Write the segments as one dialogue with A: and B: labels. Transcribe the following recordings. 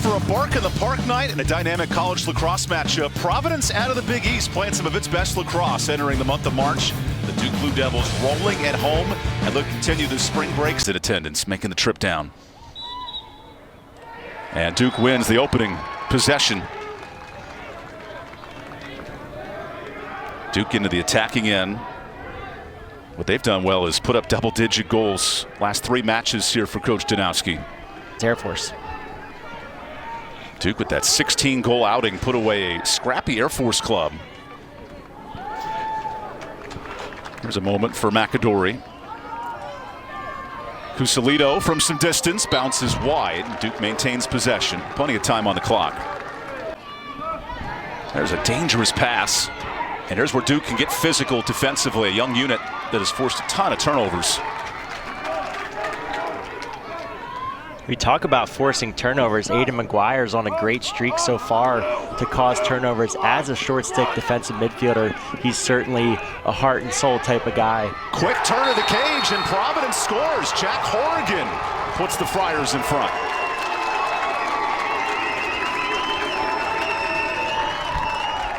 A: for a Bark in the Park night and a dynamic college lacrosse matchup. Providence out of the Big East playing some of its best lacrosse entering the month of March. The Duke Blue Devils rolling at home and look to continue the spring breaks in attendance, making the trip down. And Duke wins the opening possession. Duke into the attacking end. What they've done well is put up double-digit goals last 3 matches here for Coach Danowski.
B: It's Air Force.
A: Duke with that 16-goal outing put away a scrappy Air Force club. Here's a moment for McAdory. Cusalito from some distance bounces wide. Duke maintains possession. Plenty of time on the clock. There's a dangerous pass. And here's where Duke can get physical defensively. A young unit that has forced a ton of turnovers.
B: We talk about forcing turnovers. Aiden McGuire's on a great streak so far to cause turnovers as a short stick defensive midfielder. He's certainly a heart and soul type of guy.
A: Quick turn of the cage and Providence scores. Jack Horrigan puts the Friars in front.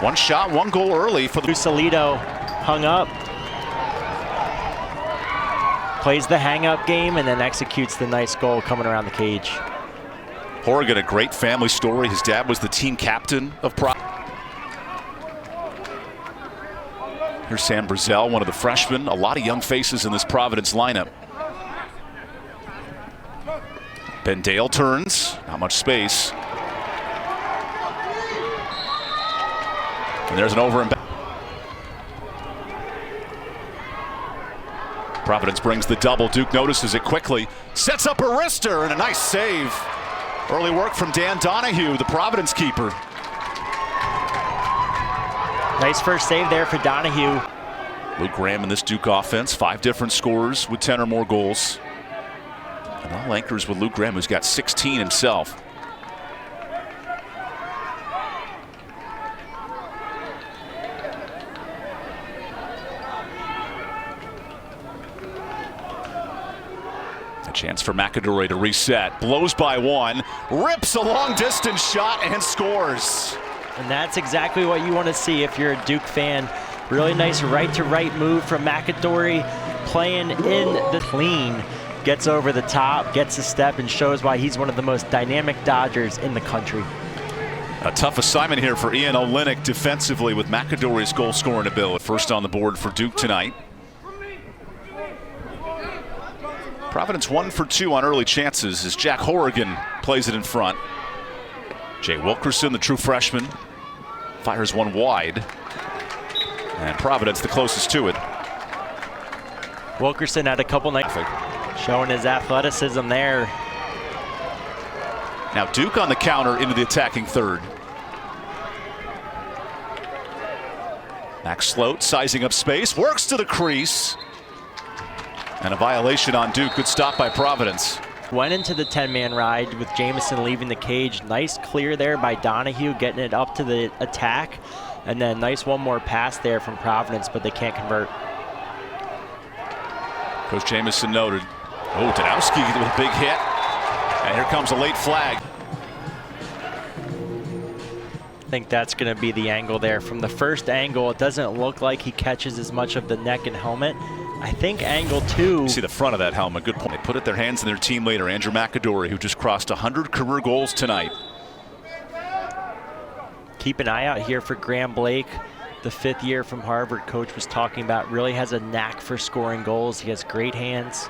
A: One shot, 1 goal early for the
B: Cusalito hung up. Plays the hang-up game and then executes the nice goal coming around the cage.
A: Horrigan, a great family story. His dad was the team captain of Providence. Here's Sam Brazel, one of the freshmen. A lot of young faces in this Providence lineup. Ben Dale turns, not much space. And there's an over and back. Providence brings the double. Duke notices it quickly. Sets up a wrister and a nice save. Early work from Dan Donahue, the Providence keeper.
B: Nice first save there for Donahue.
A: Luke Graham in this Duke offense. 5 different scorers with 10 or more goals. And all anchors with Luke Graham, who's got 16 himself. Chance for McAdory to reset. Blows by 1. Rips a long distance shot and scores.
B: And that's exactly what you want to see if you're a Duke fan. Really nice right-to-right move from McAdory. Playing in the clean. Gets over the top, gets a step, and shows why he's one of the most dynamic Dodgers in the country.
A: A tough assignment here for Ian Olenek defensively with McAdory's goal-scoring ability. First on the board for Duke tonight. Providence 1 for 2 on early chances as Jack Horrigan plays it in front. Jay Wilkerson, the true freshman, fires one wide. And Providence the closest to it.
B: Wilkerson had a couple nights showing his athleticism there.
A: Now Duke on the counter into the attacking third. Max Sloat sizing up space, works to the crease. And a violation on Duke. Good stop by Providence.
B: Went into the 10-man ride with Jamison leaving the cage. Nice clear there by Donahue, getting it up to the attack. And then nice one more pass there from Providence, but they can't convert.
A: Coach Jamison noted. Oh, Danowski with a big hit. And here comes a late flag.
B: I think that's going to be the angle there. From the first angle, it doesn't look like he catches as much of the neck and helmet. I think angle 2.
A: You see the front of that helmet. Good point. They put it their hands in their team leader, Andrew McAdory, who just crossed 100 career goals tonight.
B: Keep an eye out here for Graham Blake, the 5th year from Harvard. Coach was talking about really has a knack for scoring goals. He has great hands.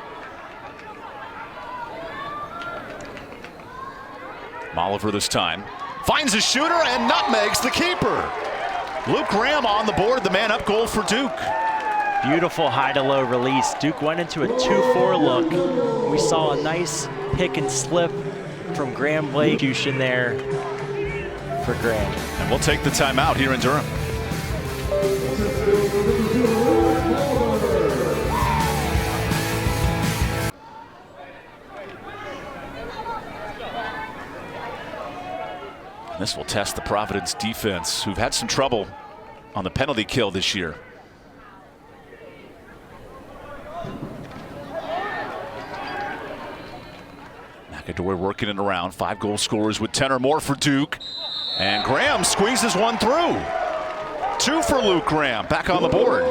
A: Molliver this time. Finds a shooter and nutmegs the keeper. Luke Graham on the board, the man up goal for Duke.
B: Beautiful high-to-low release. Duke went into a 2-4 look. We saw a nice pick and slip from Graham Blake. Execution there for Graham.
A: And we'll take the timeout here in Durham. This will test the Providence defense, who've had some trouble on the penalty kill this year. McAdory working it around. 5 goal scorers with 10 or more for Duke. And Graham squeezes one through. 2 for Luke Graham, back on the board.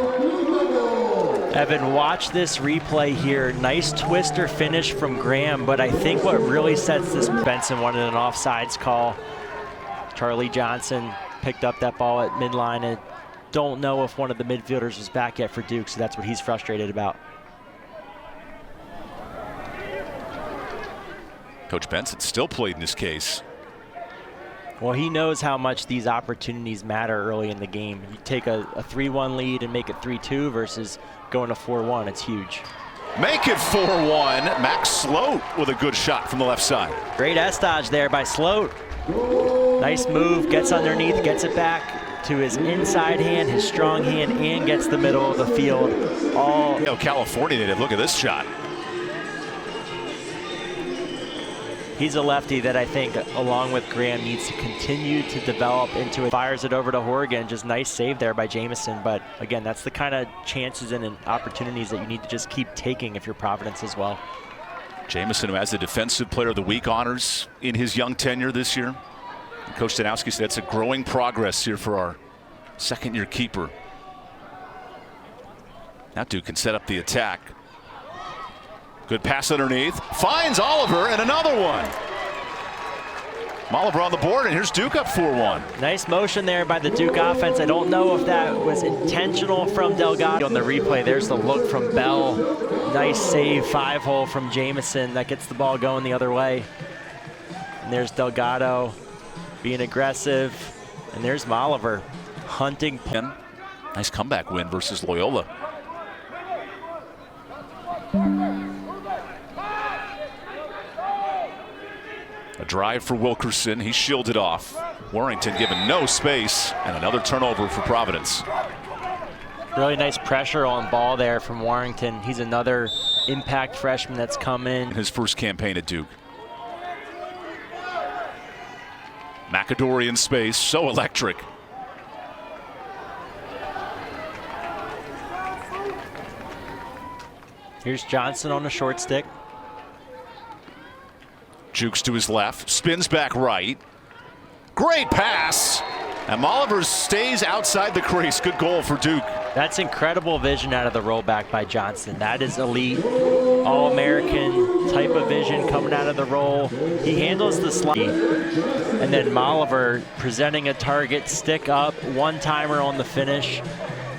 B: Evan, watch this replay here. Nice twister finish from Graham, but I think what really sets this, Benson wanted an offsides call. Charlie Johnson picked up that ball at midline, and don't know if one of the midfielders was back yet for Duke, so that's what he's frustrated about.
A: Coach Benson still played in this case.
B: Well, he knows how much these opportunities matter early in the game. You take a 3-1 lead and make it 3-2 versus going to 4-1. It's huge.
A: Make it 4-1. Max Sloat with a good shot from the left side.
B: Great estage there by Sloat. Nice move, gets underneath, gets it back to his inside hand, his strong hand, and gets the middle of the field. All
A: California native, look at this shot.
B: He's a lefty that I think, along with Graham, needs to continue to develop into it. Fires it over to Horgan. Just nice save there by Jamison. But again, that's the kind of chances and opportunities that you need to just keep taking if you're Providence as well.
A: Jamison, who has the Defensive Player of the Week honors in his young tenure this year. And Coach Danowski said that's a growing progress here for our second-year keeper. Now Duke can set up the attack. Good pass underneath. Finds Oliver, and another one. Oliver on the board, and here's Duke up 4-1.
B: Nice motion there by the Duke offense. I don't know if that was intentional from Delgado. On the replay, there's the look from Bell. Nice save, 5-hole from Jamison. That gets the ball going the other way. And there's Delgado being aggressive. And there's Oliver hunting.
A: Nice comeback win versus Loyola. A drive for Wilkerson. He shielded off. Warrington given no space, and another turnover for Providence.
B: Really nice pressure on ball there from Warrington. He's another impact freshman that's come in.
A: His first campaign at Duke. McAdory in space, so electric.
B: Here's Johnson on the short stick.
A: Jukes to his left, spins back right. Great pass. And Oliver stays outside the crease. Good goal for Duke.
B: That's incredible vision out of the rollback by Johnson. That is elite, all-American type of vision coming out of the roll. He handles the slide. And then Oliver presenting a target, stick up, one-timer on the finish.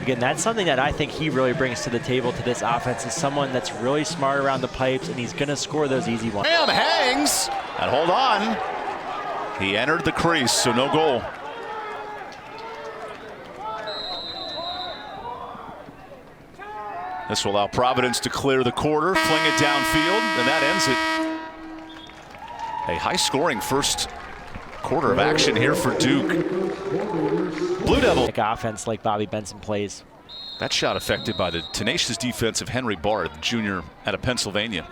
B: Again, that's something that I think he really brings to the table to this offense, is someone that's really smart around the pipes, and he's going to score those easy ones.
A: Graham hangs, and hold on. He entered the crease, so no goal. This will allow Providence to clear the quarter, fling it downfield, and that ends it. A high-scoring first quarter of action here for Duke. Blue Devil.
B: Offense like Bobby Benson plays.
A: That shot affected by the tenacious defense of Henry Bard, the junior out of Pennsylvania.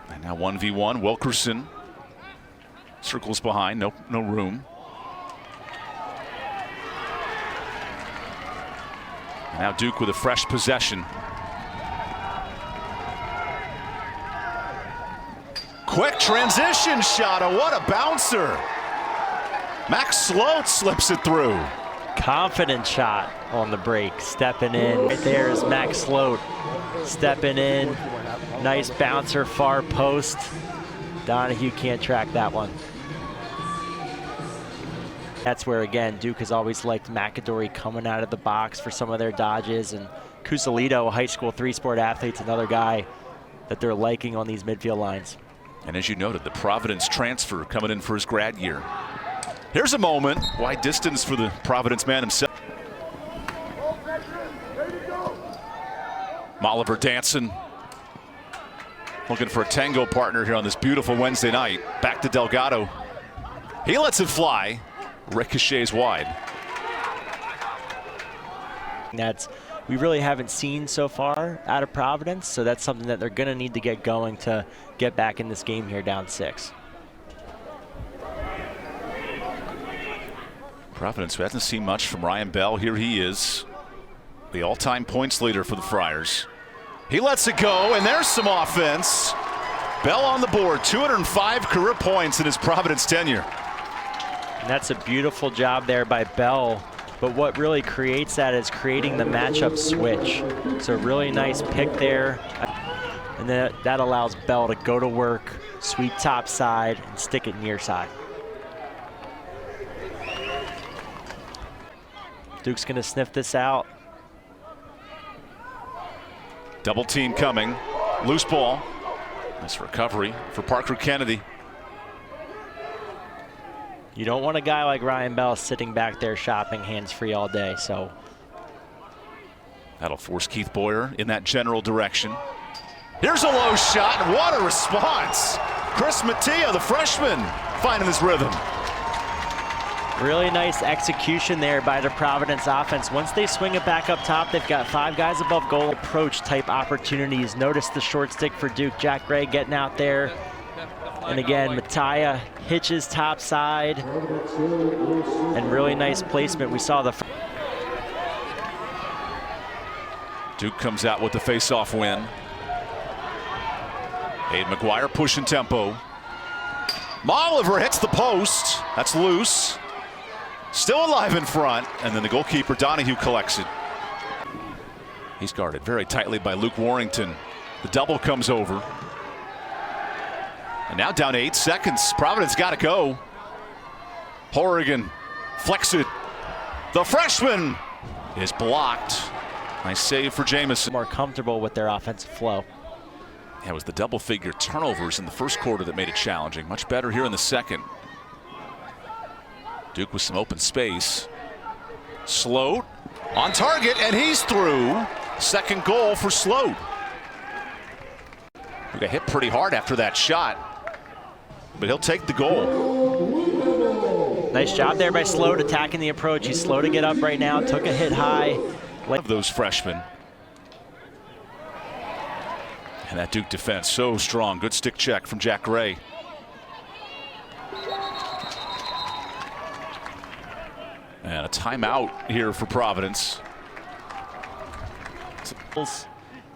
A: And now 1v1, Wilkerson circles behind, no room. And now Duke with a fresh possession. Quick transition shot, what a bouncer. Max Sloat slips it through.
B: Confident shot on the break, stepping in. Right there is Max Sloat stepping in. Nice bouncer, far post. Donahue can't track that one. That's where, again, Duke has always liked McAdory coming out of the box for some of their dodges. And Cusalito, a high school three-sport athlete, another guy that they're liking on these midfield lines.
A: And as you noted, the Providence transfer coming in for his grad year. Here's a moment, wide distance for the Providence man himself. Oliver dancing, looking for a tango partner here on this beautiful Wednesday night. Back to Delgado. He lets it fly, ricochets wide.
B: That's we really haven't seen so far out of Providence, so that's something that they're going to need to get going to get back in this game here down 6.
A: Providence, who hasn't seen much from Ryan Bell, here he is, the all-time points leader for the Friars. He lets it go, and there's some offense. Bell on the board, 205 career points in his Providence tenure.
B: And that's a beautiful job there by Bell. But what really creates that is creating the matchup switch. So really nice pick there. And then that allows Bell to go to work, sweep top side, and stick it near side. Duke's gonna sniff this out.
A: Double team coming, loose ball. Nice recovery for Parker Kennedy.
B: You don't want a guy like Ryan Bell sitting back there shopping hands-free all day, so.
A: That'll force Keith Boyer in that general direction. Here's a low shot, and what a response. Chris Mattia, the freshman, finding his rhythm.
B: Really nice execution there by the Providence offense. Once they swing it back up top, they've got 5 guys above goal. Approach type opportunities. Notice the short stick for Duke. Jack Gray getting out there. And again, Mattia hitches top side. And really nice placement. We saw the...
A: Duke comes out with the face-off win. Aiden McGuire pushing tempo. Molliver hits the post. That's loose. Still alive in front, and then the goalkeeper Donahue collects it. He's guarded very tightly by Luke Warrington. The double comes over. And now down to 8 seconds. Providence got to go. Horrigan flex it. The freshman is blocked. Nice save for Jamison.
B: More comfortable with their offensive flow.
A: Yeah, it was the double-figure turnovers in the first quarter that made it challenging. Much better here in the second. Duke with some open space. Sloat on target, and he's through. Second goal for Sloat. He got hit pretty hard after that shot, but he'll take the goal.
B: Nice job there by Sloat attacking the approach. He's slow to get up right now. Took a hit high.
A: Of those freshmen. And that Duke defense so strong. Good stick check from Jack Gray. And a timeout here for Providence.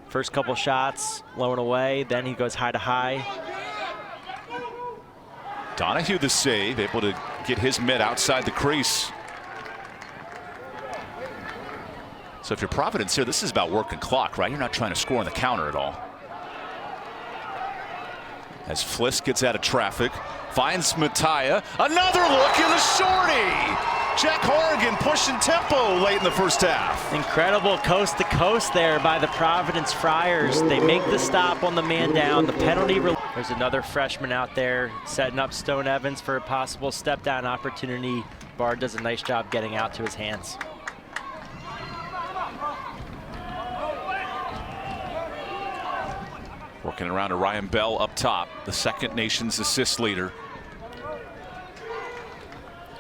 B: First couple shots, low and away, then he goes high to high.
A: Donahue the save, able to get his mid outside the crease. So if you're Providence here, this is about working clock, right? You're not trying to score on the counter at all. As Fliss gets out of traffic, finds Mattia. Another look in the shorty. Jack Horrigan pushing tempo late in the first half.
B: Incredible coast to coast there by the Providence Friars. They make the stop on the man down. The penalty. There's another freshman out there setting up Stone Evans for a possible step down opportunity. Bard does a nice job getting out to his hands.
A: Working around to Ryan Bell up top, the second nation's assist leader.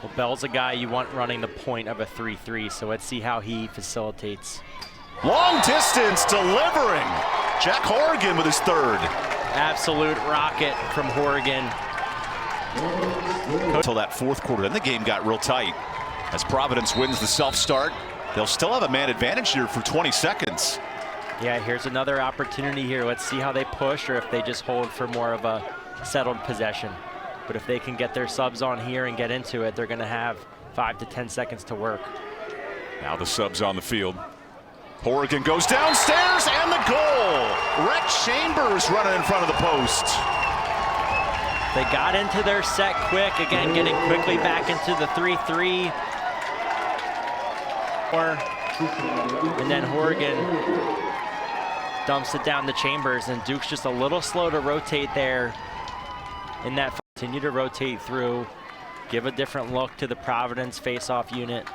B: Well, Bell's a guy you want running the point of a 3-3, so let's see how he facilitates.
A: Long distance delivering. Jack Horrigan with his third.
B: Absolute rocket from Horrigan.
A: Until that fourth quarter, then the game got real tight. As Providence wins the self-start, they'll still have a man advantage here for 20 seconds.
B: Yeah, here's another opportunity here. Let's see how they push or if they just hold for more of a settled possession. But if they can get their subs on here and get into it, they're going to have 5 to 10 seconds to work.
A: Now the subs on the field. Horrigan goes downstairs and the goal. Rhett Chambers running in front of the post.
B: They got into their set quick. Again, getting quickly back into the 3-3. And then Horrigan dumps it down to Chambers, and Duke's just a little slow to rotate there in that. Continue to rotate through, give a different look to the Providence face-off unit.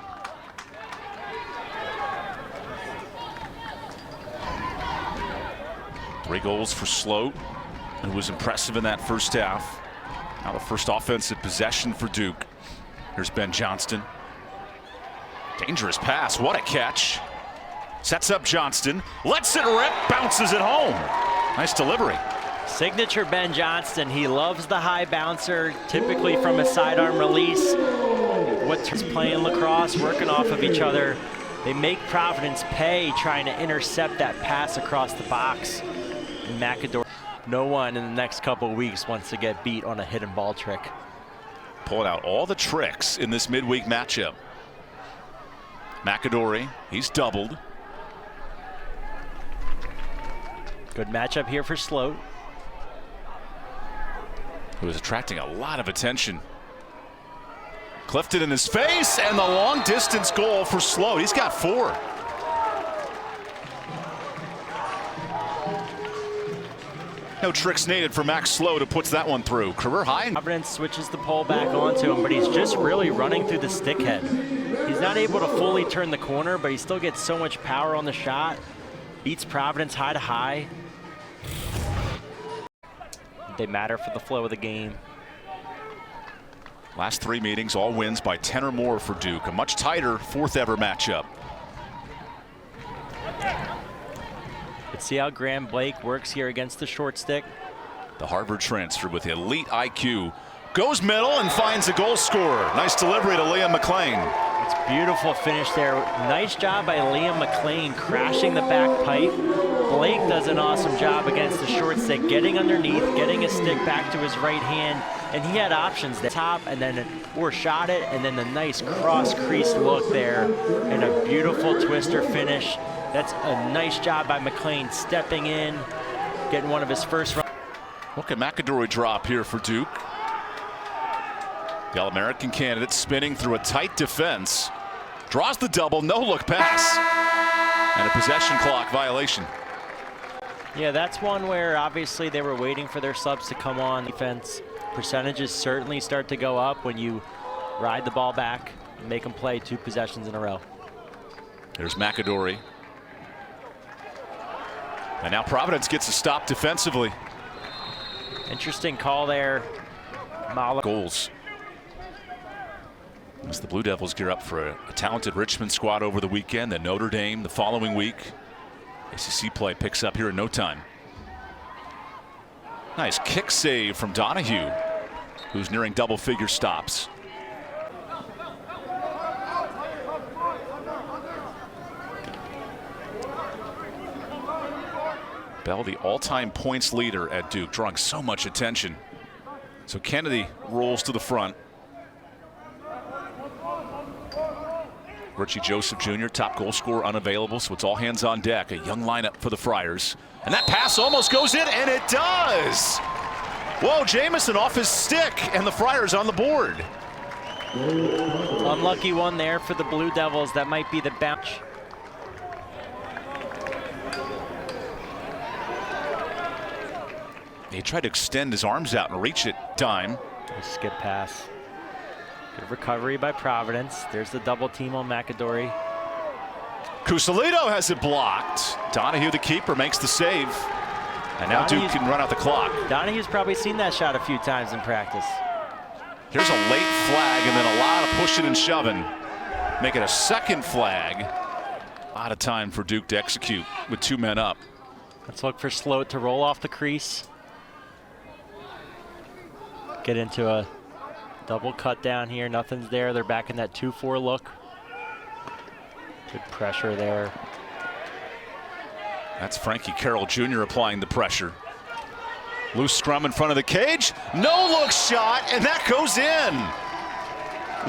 A: Three goals for Sloat, who was impressive in that first half. Now the first offensive possession for Duke. Here's Ben Johnston. Dangerous pass, what a catch. Sets up Johnston, lets it rip, bounces it home. Nice delivery.
B: Signature Ben Johnston. He loves the high bouncer, typically from a sidearm release. What's playing lacrosse, working off of each other. They make Providence pay trying to intercept that pass across the box. And McAdory. No one in the next couple of weeks wants to get beat on a hidden ball trick.
A: Pulling out all the tricks in this midweek matchup. McAdory, he's doubled.
B: Good matchup here for Sloat,
A: who is attracting a lot of attention. Clifton in his face, and the long distance goal for Sloat. He's got 4. No tricks needed for Max Sloat, who puts that one through. Career high.
B: Providence switches the pole back onto him, but he's just really running through the stick head. He's not able to fully turn the corner, but he still gets so much power on the shot. Beats Providence high to high. They matter for the flow of the game.
A: Last 3 meetings, all wins by 10 or more for Duke. A much tighter 4th ever matchup.
B: Let's see how Graham Blake works here against the short stick.
A: The Harvard transfer with elite IQ goes middle and finds a goal scorer. Nice delivery to Liam McLean.
B: It's beautiful finish there. Nice job by Liam McLean crashing the back pipe. Blake does an awesome job against the short stick, getting underneath, getting his stick back to his right hand, and he had options there. Top and then or shot it, and then the nice cross crease look there, and a beautiful twister finish. That's a nice job by McLean stepping in, getting one of his first runs.
A: Look at McAdory drop here for Duke. The All-American candidate spinning through a tight defense. Draws the double, no look pass. And a possession clock violation.
B: Yeah, that's one where obviously they were waiting for their subs to come on defense. Percentages certainly start to go up when you ride the ball back and make them play 2 possessions in a row.
A: There's McAdory. And now Providence gets a stop defensively.
B: Interesting call there.
A: Goals. As the Blue Devils gear up for a talented Richmond squad over the weekend, then Notre Dame the following week. ACC play picks up here in no time. Nice kick save from Donahue, who's nearing double-figure stops. Bell, the all-time points leader at Duke, drawing so much attention. So Kennedy rolls to the front. Richie Joseph Jr., top goal scorer, unavailable, so it's all hands on deck. A young lineup for the Friars. And that pass almost goes in, and it does! Whoa, Jamison off his stick, and the Friars on the board.
B: Unlucky one there for the Blue Devils. That might be the bounce.
A: He tried to extend his arms out and reach it. Dime.
B: Skip pass. Good recovery by Providence. There's the double team on McAdory.
A: Cusalito has it blocked. Donahue, the keeper, makes the save. And now Duke can run out the clock.
B: Donahue's probably seen that shot a few times in practice.
A: Here's a late flag and then a lot of pushing and shoving. Make it a second flag. A lot of time for Duke to execute with 2 men up.
B: Let's look for Sloat to roll off the crease. Get into a double cut down here. Nothing's there. They're back in that 2-4 look. Good pressure there.
A: That's Frankie Carroll Jr. applying the pressure. Loose scrum in front of the cage. No look shot, and that goes in.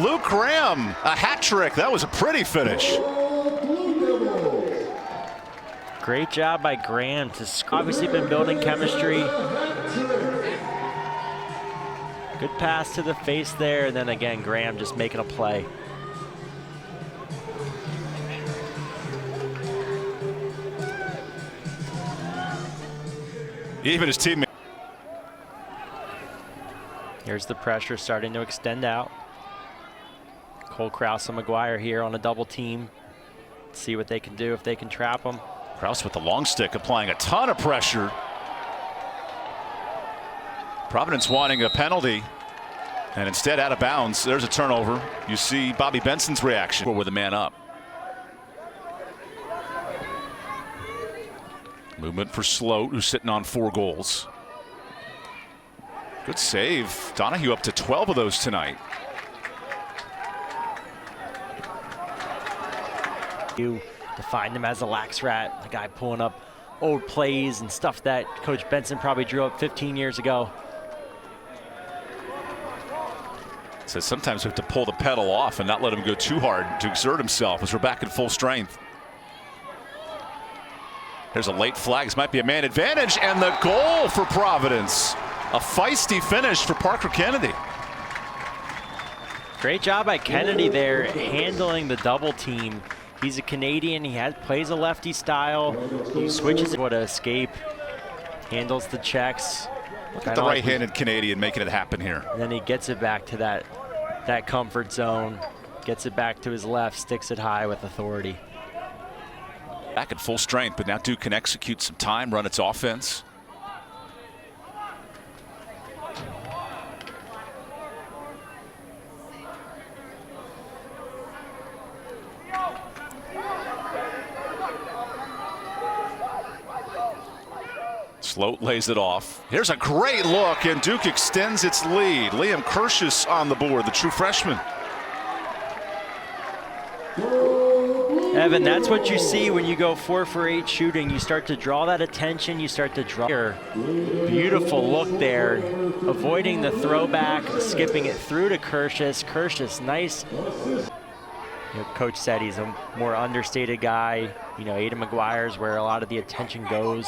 A: Luke Graham, a hat trick. That was a pretty finish.
B: Great job by Graham to obviously been building chemistry. Good pass to the face there, and then again, Graham just making a play.
A: Even his teammate.
B: Here's the pressure starting to extend out. Cole Krause and McGuire here on a double team. Let's see what they can do if they can trap them.
A: Krause with the long stick applying a ton of pressure. Providence wanting a penalty, and instead out of bounds. There's a turnover. You see Bobby Benson's reaction with a man up. Movement for Sloat, who's sitting on 4 goals. Good save. Donahue up to 12 of those tonight.
B: You define him as a lax rat, the guy pulling up old plays and stuff that Coach Benson probably drew up 15 years ago.
A: So sometimes we have to pull the pedal off and not let him go too hard to exert himself as we're back at full strength. There's a late flag. This might be a man advantage, and the goal for Providence. A feisty finish for Parker Kennedy.
B: Great job by Kennedy there, handling the double team. He's a Canadian. He plays a lefty style. He switches what to escape. Handles the checks.
A: Look at the right-handed Canadian making it happen here.
B: And then he gets it back to that comfort zone. Gets it back to his left. Sticks it high with authority.
A: Back at full strength, but now Duke can execute some time, run its offense. Sloat lays it off. Here's a great look, and Duke extends its lead. Liam Kirschus on the board, the true freshman.
B: Evan, that's what you see when you go 4 for 8 shooting. You start to draw that attention. You start to draw. Beautiful look there, avoiding the throwback, skipping it through to Kirschus. Kirschus, nice. Coach said he's a more understated guy. Aiden McGuire's where a lot of the attention goes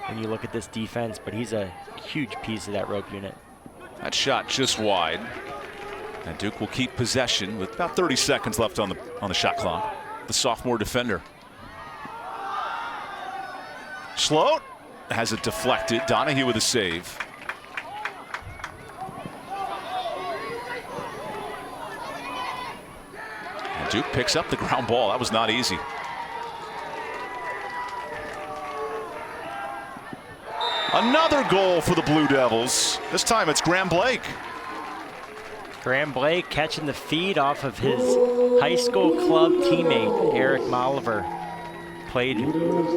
B: when you look at this defense, but he's a huge piece of that rope unit.
A: That shot just wide, and Duke will keep possession with about 30 seconds left on the shot clock. The sophomore defender. Sloat has it deflected. Donahue with a save. And Duke picks up the ground ball. That was not easy. Another goal for the Blue Devils. This time it's Graham Blake.
B: Graham Blake catching the feed off of his high school club teammate, Eric Molliver. Played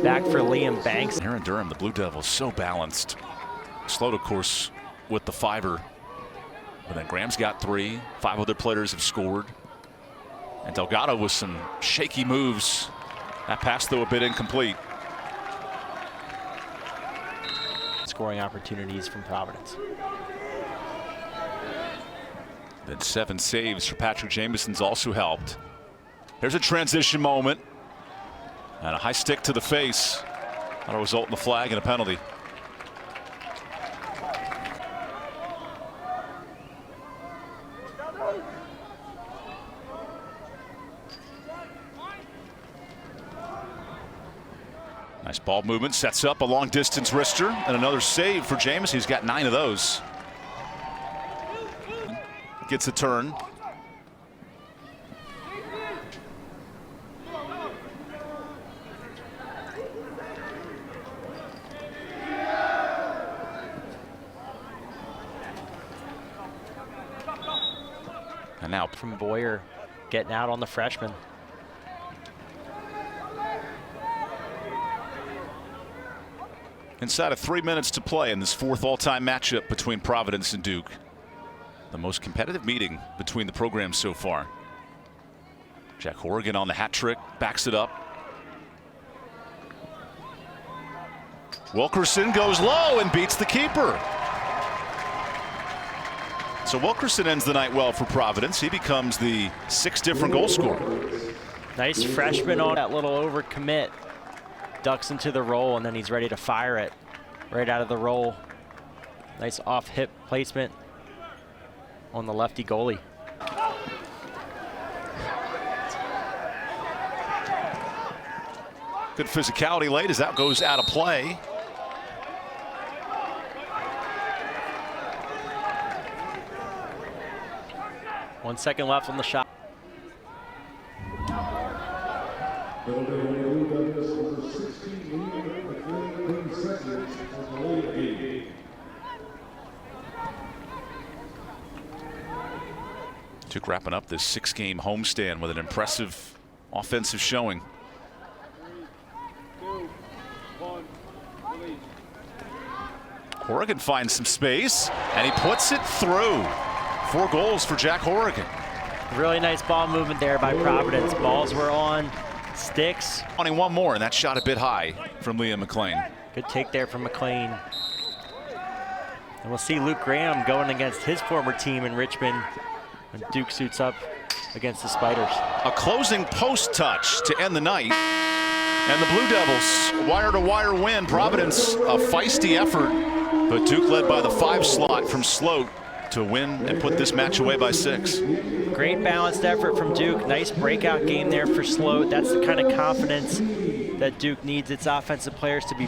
B: back for Liam Banks.
A: Here in Durham, the Blue Devils so balanced. Sloat, of course, with the fiver. But then Graham's got 3. 5 other players have scored. And Delgado with some shaky moves. That pass, though, a bit incomplete.
B: Scoring opportunities from Providence.
A: Then 7 saves for Patrick Jameson's also helped. Here's a transition moment. And a high stick to the face. That'll result in a flag and a penalty. Nice ball movement, sets up a long distance wrister, and another save for Jameson. He's got 9 of those. Gets a turn. And now
B: from Boyer getting out on the freshman.
A: Inside of 3 minutes to play in this 4th all-time matchup between Providence and Duke. The most competitive meeting between the programs so far. Jack Horrigan on the hat trick, backs it up. Wilkerson goes low and beats the keeper. So Wilkerson ends the night well for Providence. He becomes the 6th different goal scorer.
B: Nice freshman on that little overcommit. Ducks into the roll, and then he's ready to fire it right out of the roll. Nice off-hip placement on the lefty goalie.
A: Good physicality late as that goes out of play.
B: One second left on the shot.
A: Duke wrapping up this 6-game homestand with an impressive offensive showing. Horrigan finds some space, and he puts it through. 4 goals for Jack Horrigan.
B: Really nice ball movement there by Providence. Balls were on sticks.
A: 21 more, and that shot a bit high from Liam McLean.
B: Good take there from McLean. And we'll see Luke Graham going against his former team in Richmond when Duke suits up against the Spiders.
A: A closing post touch to end the night. And the Blue Devils, wire-to-wire win. Providence, a feisty effort, but Duke led by the 5 slot from Sloat to win and put this match away by 6.
B: Great balanced effort from Duke. Nice breakout game there for Sloat. That's the kind of confidence that Duke needs its offensive players to be